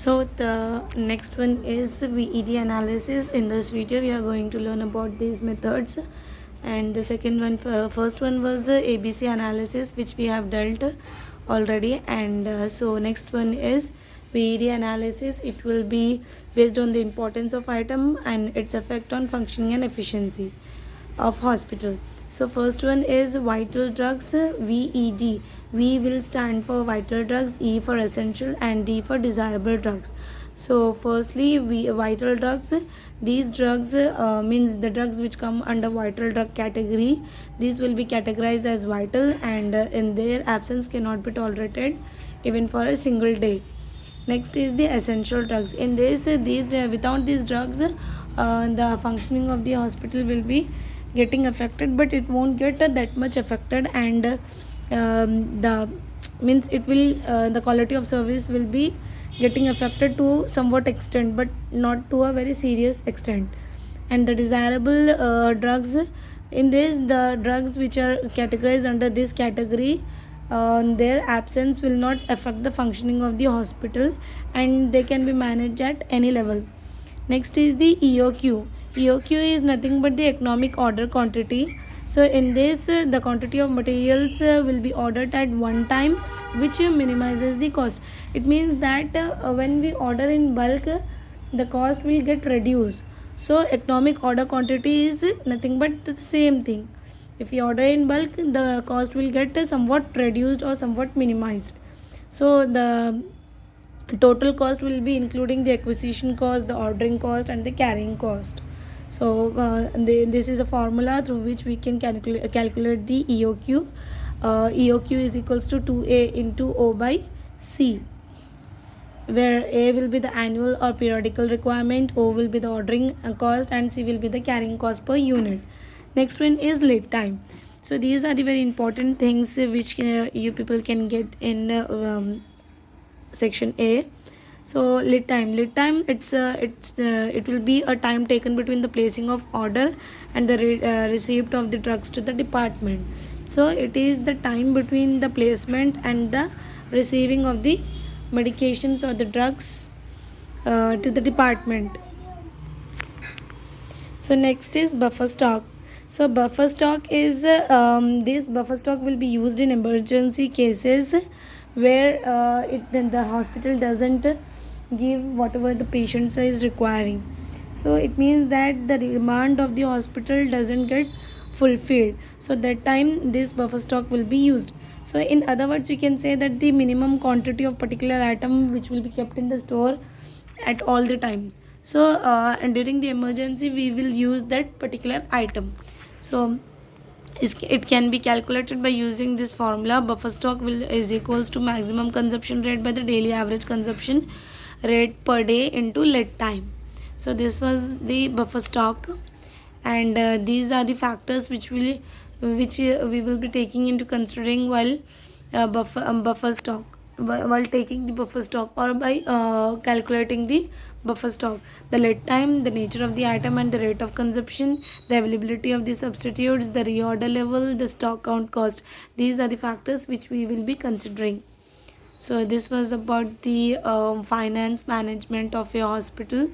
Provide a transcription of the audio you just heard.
So the next one is VED analysis. In this video we are going to learn about these methods, and the second one, first one was ABC analysis, which we have dealt already, and so next one is VED analysis. It will be based on the importance of item and its effect on functioning and efficiency of hospital. So first one is vital drugs, VED. V will stand for vital drugs, E for essential, and D for desirable drugs. So firstly, vital drugs. These drugs means the drugs which come under vital drug category. These will be categorized as vital, and in their absence cannot be tolerated even for a single day. Next is the essential drugs. In this, without these drugs, the functioning of the hospital will be getting affected, but it won't get that much affected, and the means it will the quality of service will be getting affected to somewhat extent, but not to a very serious extent. And the desirable drugs, in this, the drugs which are categorized under this category, their absence will not affect the functioning of the hospital, and they can be managed at any level. Next is the EOQ. EOQ is nothing but the economic order quantity. So in this, the quantity of materials will be ordered at one time, which minimizes the cost. It means that when we order in bulk, the cost will get reduced. So economic order quantity is nothing but the same thing. If you order in bulk, the cost will get somewhat reduced or somewhat minimized. So the total cost will be including the acquisition cost, the ordering cost, and the carrying cost. So this is a formula through which we can calculate the EOQ. EOQ is equals to 2A into O by C, where A will be the annual or periodical requirement, O will be the ordering cost, and C will be the carrying cost per unit. Next one is lead time. So these are the very important things which you people can get in section A. So lead time, it will be a time taken between the placing of order and the receipt of the drugs to the department. So it is the time between the placement and the receiving of the medications or the drugs to the department. So next is buffer stock. So buffer stock is this buffer stock will be used in emergency cases where the hospital doesn't give whatever the patient is requiring. So it means that the demand of the hospital doesn't get fulfilled. So that time this buffer stock will be used. So in other words, you can say that the minimum quantity of particular item which will be kept in the store at all the time. So and during the emergency we will use that particular item. So it can be calculated by using this formula. Buffer stock is equals to maximum consumption rate by the daily average consumption rate per day into lead time. So this was the buffer stock, and these are the factors which we will be taking into considering while buffer stock, while taking the buffer stock, or by calculating the buffer stock. The lead time, the nature of the item and the rate of consumption, the availability of the substitutes, the reorder level, the stock count cost. These are the factors which we will be considering. So this was about the finance management of a hospital.